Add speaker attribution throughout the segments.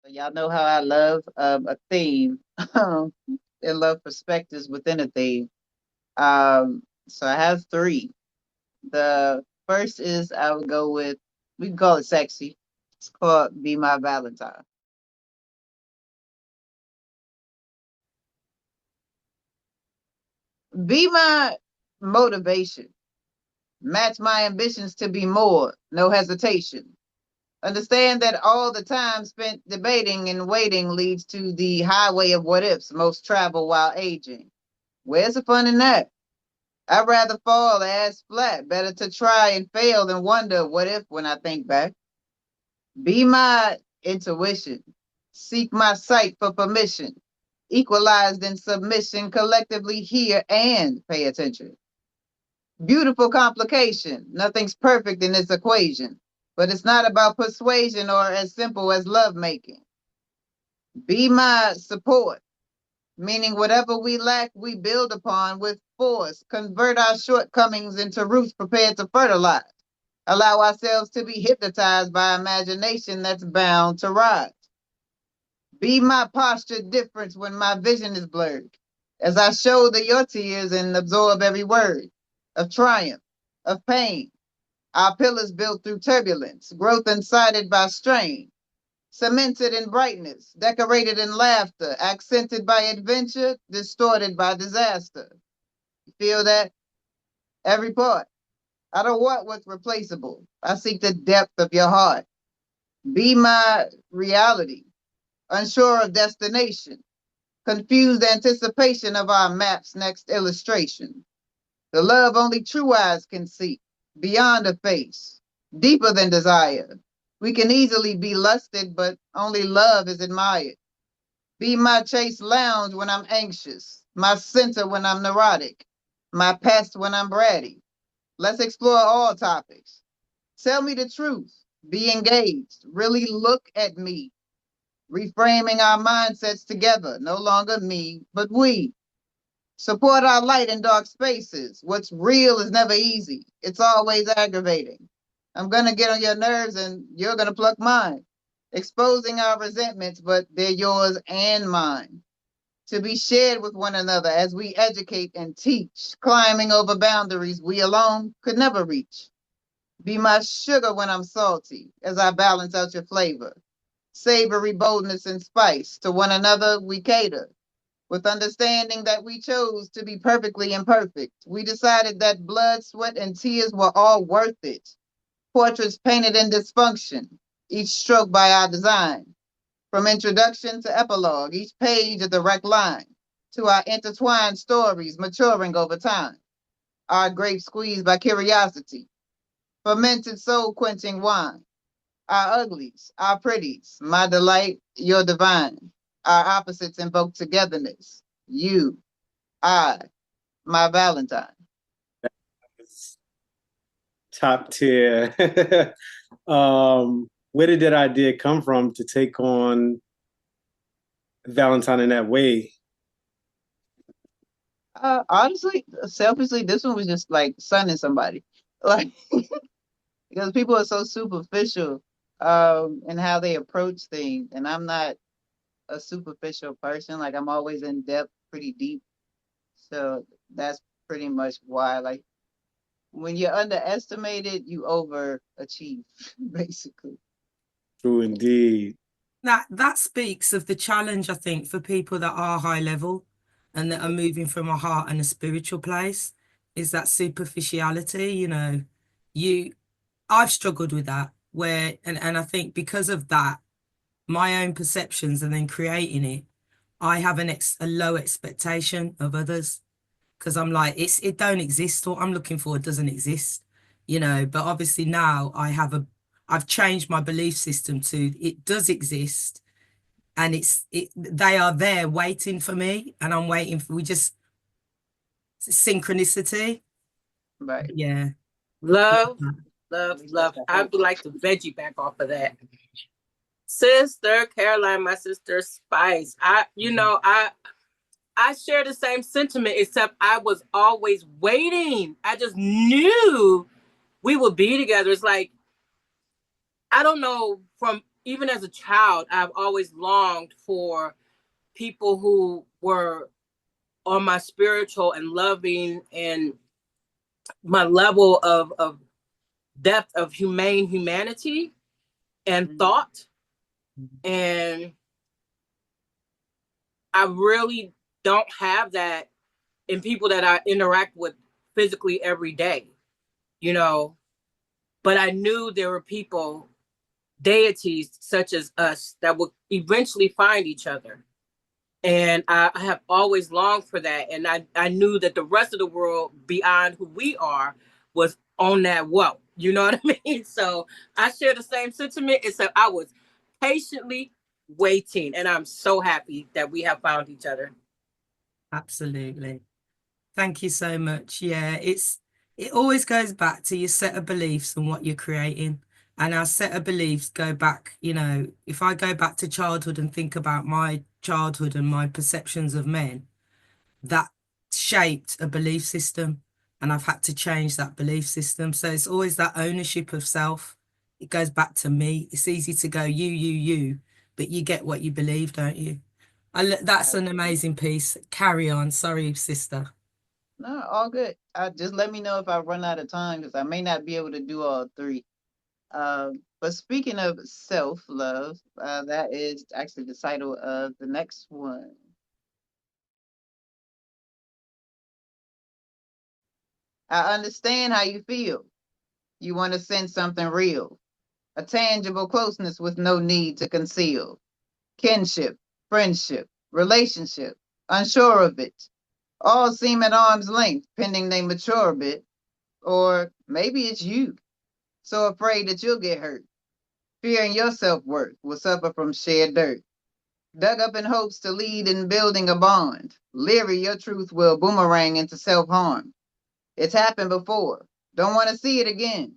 Speaker 1: Y'all know how I love a theme and love perspectives within a theme. So I have three. The first is I would go with, we can call it sexy. It's called Be My Valentine. Be my motivation. Match my ambitions to be more, no hesitation. Understand that all the time spent debating and waiting leads to the highway of what ifs most travel while aging. Where's the fun in that? I'd rather fall ass flat. Better to try and fail than wonder what if when I think back. Be my intuition. Seek my sight for permission. Equalized in submission, collectively hear and pay attention. Beautiful complication. Nothing's perfect in this equation, but it's not about persuasion or as simple as love making. Be my support, meaning whatever we lack, we build upon with force. Convert our shortcomings into roots prepared to fertilize. Allow ourselves to be hypnotized by imagination that's bound to rise. Be my posture difference when my vision is blurred, as I shoulder your tears and absorb every word of triumph, of pain. Our pillars built through turbulence, growth incited by strain, cemented in brightness, decorated in laughter, accented by adventure, distorted by disaster. You feel that? Every part. I don't want what's replaceable. I seek the depth of your heart. Be my reality, unsure of destination, confused anticipation of our map's next illustration. The love only true eyes can see, beyond a face, deeper than desire. We can easily be lusted, but only love is admired. Be my chase lounge when I'm anxious, my center when I'm neurotic, my pest when I'm bratty. Let's explore all topics. Tell me the truth. Be engaged. Really look at me. Reframing our mindsets together. No longer me, but we. Support our light in dark spaces. What's real is never easy. It's always aggravating. I'm going to get on your nerves and you're going to pluck mine. Exposing our resentments, but they're yours and mine. To be shared with one another as we educate and teach, climbing over boundaries we alone could never reach. Be my sugar when I'm salty, as I balance out your flavor. Savory boldness and spice. To one another we cater, with understanding that we chose to be perfectly imperfect. We decided that blood, sweat, and tears were all worth it. Portraits painted in dysfunction, each stroke by our design. From introduction to epilogue, each page a direct line to our intertwined stories maturing over time. Our grapes squeezed by curiosity, fermented soul quenching wine. Our uglies, our pretties, my delight, your divine. Our opposites invoke togetherness. You, I, my Valentine.
Speaker 2: Top tier. Where did that idea come from to take on Valentine in that way?
Speaker 1: Honestly, selfishly, this one was just like sunning somebody. Like, because people are so superficial in how they approach things. And I'm not a superficial person. Like, I'm always in depth, pretty deep. So that's pretty much why. Like, when you're underestimated, you overachieve, basically.
Speaker 2: True indeed.
Speaker 3: That speaks of the challenge, I think, for people that are high level and that are moving from a heart and a spiritual place, is that superficiality. You I've struggled with that, where and I think because of that, my own perceptions and then creating it, I have a low expectation of others, because I'm like, it don't exist. What I'm looking for doesn't exist, but obviously now I've changed my belief system to it does exist, and they are there waiting for me, and I'm waiting for, we just synchronicity.
Speaker 1: Right.
Speaker 3: Yeah.
Speaker 4: Love, love, love. I would like to veggie back off of that. Sister Caroline, my sister Spice. I share the same sentiment, except I was always waiting. I just knew we would be together. It's like, I don't know, from even as a child, I've always longed for people who were on my spiritual and loving and my level of depth of humane humanity and thought. And I really don't have that in people that I interact with physically every day, you know. But I knew there were people, deities such as us, that would eventually find each other. And I have always longed for that. And I knew that the rest of the world beyond who we are was on that whoa. You know what I mean? So I share the same sentiment, except I was patiently waiting. And I'm so happy that we have found each other.
Speaker 3: Absolutely. Thank you so much. Yeah, it always goes back to your set of beliefs and what you're creating. And our set of beliefs go back, you know, if I go back to childhood and think about my childhood and my perceptions of men, that shaped a belief system. And I've had to change that belief system. So it's always that ownership of self. It goes back to me. It's easy to go you, but you get what you believe, don't you? That's an amazing piece. Carry on. Sorry, sister.
Speaker 1: No, all good. Just let me know if I run out of time because I may not be able to do all three. But speaking of self-love, that is actually the title of the next one. I understand how you feel. You want to send something real, a tangible closeness with no need to conceal. Kinship, friendship, relationship, unsure of it. All seem at arm's length, pending they mature a bit. Or maybe it's you, so afraid that you'll get hurt. Fearing your self-worth will suffer from shared dirt. Dug up in hopes to lead in building a bond. Leery your truth will boomerang into self-harm. It's happened before. Don't want to see it again.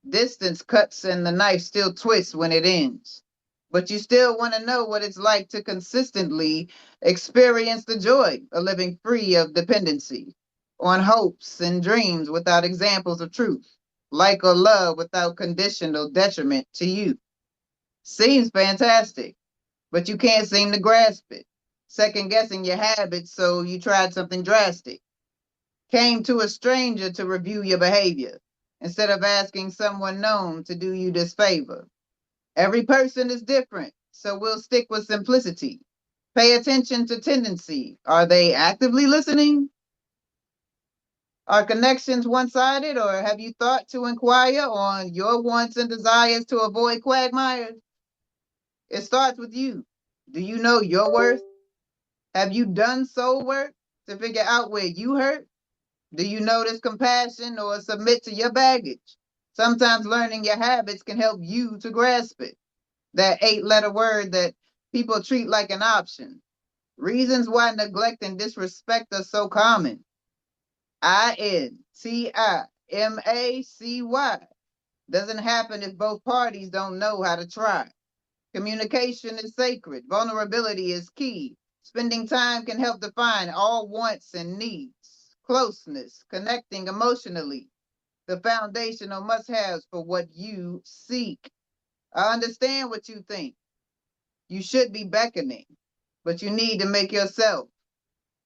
Speaker 1: Distance cuts and the knife still twists when it ends. But you still want to know what it's like to consistently experience the joy of living free of dependency on hopes and dreams without examples of truth, like or love without conditional detriment to you. Seems fantastic, but you can't seem to grasp it. Second guessing your habits, so you tried something drastic. Came to a stranger to review your behavior instead of asking someone known to do you this favor. Every person is different, so we'll stick with simplicity. Pay attention to tendency. Are they actively listening? Are connections one-sided, or have you thought to inquire on your wants and desires to avoid quagmires? It starts with you. Do you know your worth? Have you done soul work to figure out where you hurt? Do you notice compassion or submit to your baggage? Sometimes learning your habits can help you to grasp it. That 8-letter word that people treat like an option. Reasons why neglect and disrespect are so common. INTIMACY. Doesn't happen if both parties don't know how to try. Communication is sacred. Vulnerability is key. Spending time can help define all wants and needs. Closeness, connecting emotionally, the foundational must-haves for what you seek. I understand what you think. You should be beckoning, but you need to make yourself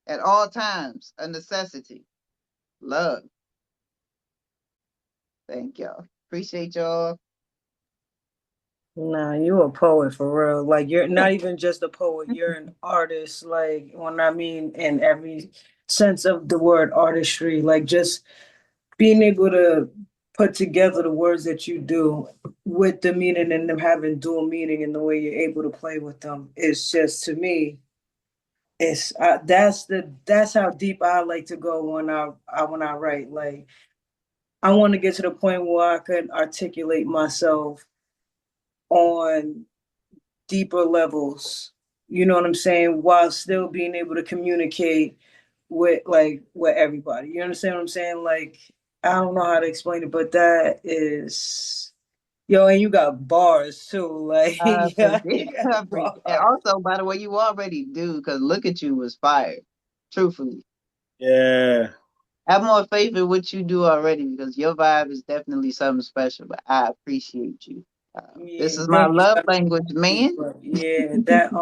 Speaker 1: at all times a necessity. Love. Thank y'all. Appreciate y'all.
Speaker 5: Nah, you a poet for real. Like you're not even just a poet, you're an artist. Like when I mean in every sense of the word artistry, like just being able to put together the words that you do with the meaning and them having dual meaning and the way you're able to play with them. It's just to me, it's that's how deep I like to go when I write. Like I want to get to the point where I could articulate myself on deeper levels, you know what I'm saying, while still being able to communicate with everybody. You understand what I'm saying? Like I don't know how to explain it, but that is yo, and you got bars too. Like yeah, you got
Speaker 1: And
Speaker 5: bars.
Speaker 1: also, by the way, you already do, because Look at You was fired. Truthfully.
Speaker 2: Yeah.
Speaker 1: Have more faith in what you do already, because your vibe is definitely something special, but I appreciate you. This
Speaker 5: Yeah,
Speaker 1: is my
Speaker 5: thank you.
Speaker 1: love language, man.
Speaker 5: Yeah, that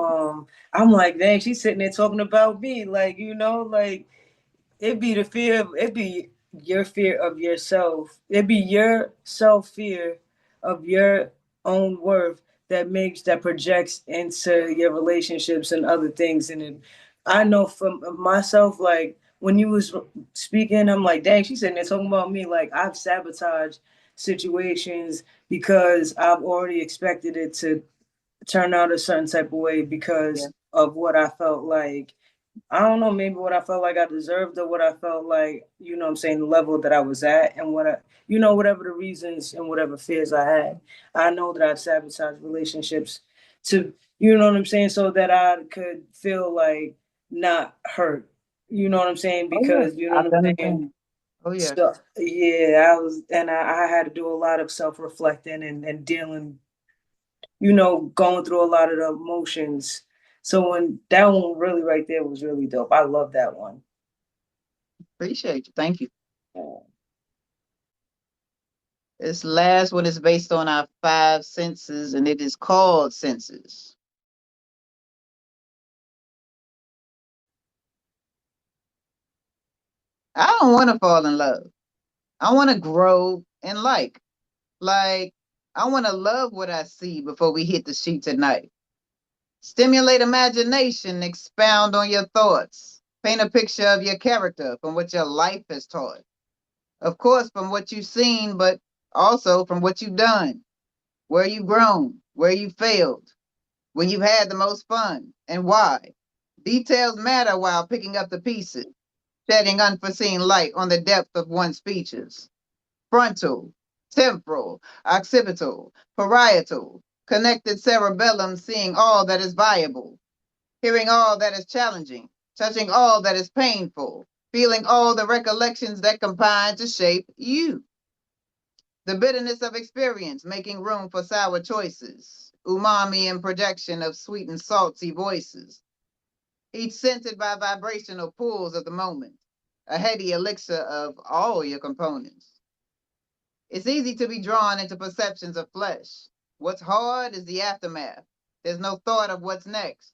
Speaker 5: I'm like, dang, she's sitting there talking about me, like, like it'd be the fear of it'd be your fear of yourself. It'd be your self fear of your own worth that projects into your relationships and other things. And I know from myself, like when you was speaking, I'm like, dang, she's sitting there talking about me. Like I've sabotaged situations because I've already expected it to turn out a certain type of way
Speaker 1: Yeah.
Speaker 5: because of what I felt like. I don't know, maybe what I felt like I deserved or what I felt like, I'm saying, the level that I was at and whatever the reasons and whatever fears I had. I know that I've sabotaged relationships to, what I'm saying, so that I could feel like not hurt. You know what I'm saying?
Speaker 1: Oh yeah.
Speaker 5: Because,
Speaker 1: I've
Speaker 5: what
Speaker 1: done
Speaker 5: I'm
Speaker 1: the
Speaker 5: saying?
Speaker 1: same. Oh yeah.
Speaker 5: So, yeah, I had to do a lot of self reflecting and dealing, going through a lot of the emotions. So when that one really right there was really dope. I love that one.
Speaker 1: Appreciate you. Thank you. This last one is based on our 5 senses, and it is called senses. I don't want to fall in love. I want to grow and like, I want to love what I see before we hit the sheets at night. Stimulate imagination, expound on your thoughts, paint a picture of your character from what your life has taught. Of course, from what you've seen, but also from what you've done, where you've grown, where you failed, when you've had the most fun, and why. Details matter while picking up the pieces, shedding unforeseen light on the depth of one's features. Frontal, temporal, occipital, parietal, connected cerebellum, seeing all that is viable, hearing all that is challenging, touching all that is painful, feeling all the recollections that combine to shape you. The bitterness of experience, making room for sour choices, umami and projection of sweet and salty voices, each scented by vibrational pulls of the moment, a heady elixir of all your components. It's easy to be drawn into perceptions of flesh. What's hard is the aftermath. There's no thought of what's next.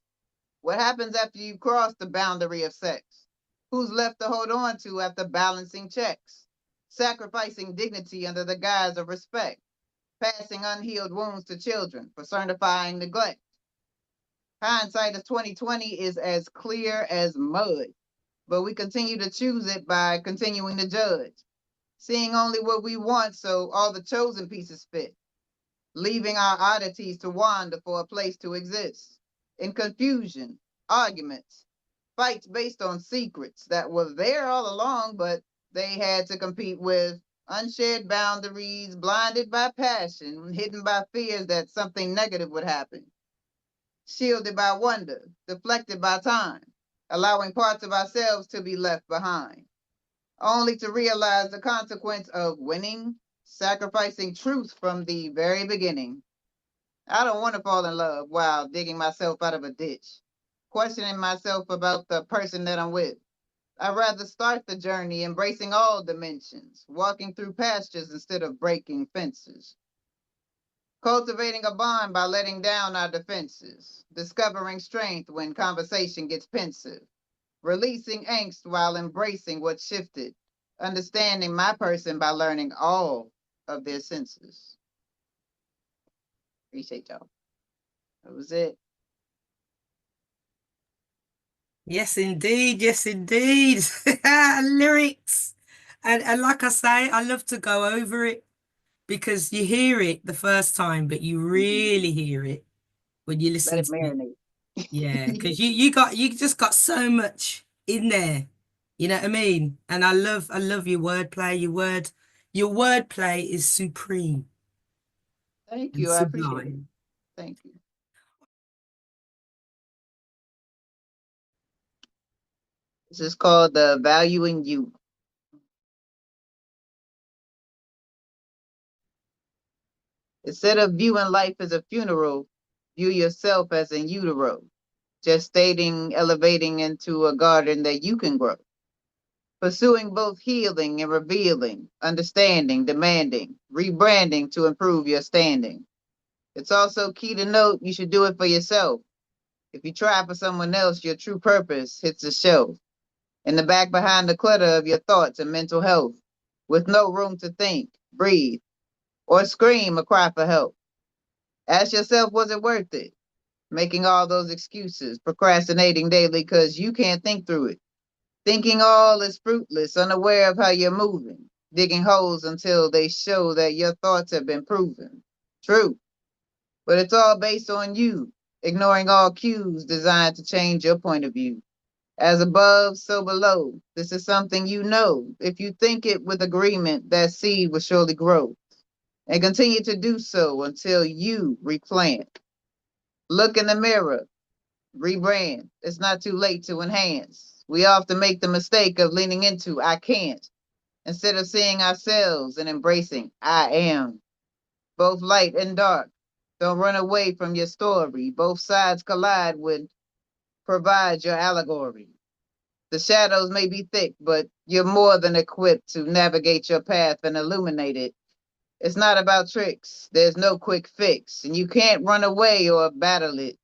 Speaker 1: What happens after you cross the boundary of sex? Who's left to hold on to after balancing checks? Sacrificing dignity under the guise of respect, passing unhealed wounds to children for certifying neglect. Hindsight of 2020 is as clear as mud, but we continue to choose it by continuing to judge, seeing only what we want so all the chosen pieces fit, leaving our oddities to wander for a place to exist. In confusion, arguments, fights based on secrets that were there all along, but they had to compete with unshared boundaries, blinded by passion, hidden by fears that something negative would happen, shielded by wonder, deflected by time, allowing parts of ourselves to be left behind, only to realize the consequence of winning, sacrificing truth from the very beginning. I don't want to fall in love while digging myself out of a ditch, questioning myself about the person that I'm with. I'd rather start the journey embracing all dimensions, walking through pastures instead of breaking fences, cultivating a bond by letting down our defenses, discovering strength when conversation gets pensive, releasing angst while embracing what shifted, understanding my person by learning all of their senses. Appreciate y'all. That was it.
Speaker 3: Yes, indeed. Yes, indeed. Lyrics. And like I say, I love to go over it because you hear it the first time, but you really hear it when you
Speaker 1: Let
Speaker 3: listen
Speaker 1: it
Speaker 3: to it.
Speaker 1: marinate.
Speaker 3: Yeah, because you just got so much in there. You know what I mean? And I love your wordplay. Your wordplay is supreme
Speaker 1: Thank
Speaker 3: and
Speaker 1: you. I appreciate it.
Speaker 3: sublime.
Speaker 1: Thank you. This is called the valuing you. Instead of viewing life as a funeral, view yourself as in utero, gestating, elevating into a garden that you can grow. Pursuing both healing and revealing, understanding, demanding, rebranding to improve your standing. It's also key to note you should do it for yourself. If you try for someone else, your true purpose hits the shelf. In the back behind the clutter of your thoughts and mental health, with no room to think, breathe, or scream or cry for help. Ask yourself, was it worth it? Making all those excuses, procrastinating daily because you can't think through it. Thinking all is fruitless, unaware of how you're moving, digging holes until they show that your thoughts have been proven. True, but it's all based on you, ignoring all cues designed to change your point of view. As above, so below. This is something you know. If you think it with agreement, that seed will surely grow and continue to do so until you replant. Look in the mirror, rebrand. It's not too late to enhance. We often make the mistake of leaning into I can't instead of seeing ourselves and embracing I am. Both light and dark. Don't run away from your story. Both sides collide when provide your allegory. The shadows may be thick, but you're more than equipped to navigate your path and illuminate it. It's not about tricks. There's no quick fix, and you can't run away or battle it.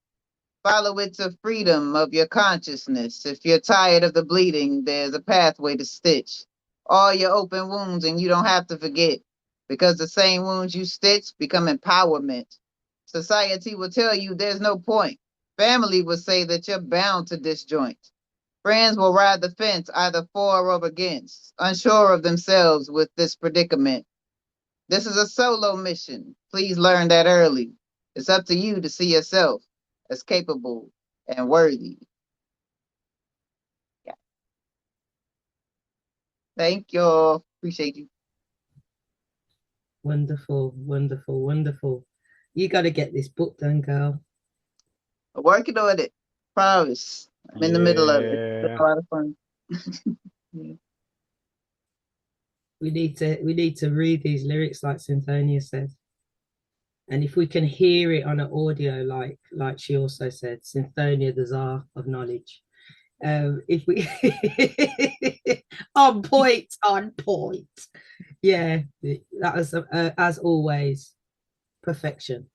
Speaker 1: Follow it to freedom of your consciousness. If you're tired of the bleeding, there's a pathway to stitch all your open wounds, and you don't have to forget, because the same wounds you stitch become empowerment. Society will tell you there's no point. Family will say that you're bound to disjoint. Friends will ride the fence either for or against, unsure of themselves with this predicament. This is a solo mission. Please learn that early. It's up to you to see yourself as capable and worthy. Yeah. Thank you. Appreciate you.
Speaker 3: Wonderful, wonderful, wonderful. You got to get this book done, girl.
Speaker 1: I'm working on it. Promise. I'm in the middle of it. It's been
Speaker 2: Yeah.
Speaker 1: a lot of fun. Yeah.
Speaker 3: We need to read these lyrics like Synthonia said. And if we can hear it on an audio, like she also said, Synthonia, the czar of knowledge. If we on point. Yeah, that was as always perfection.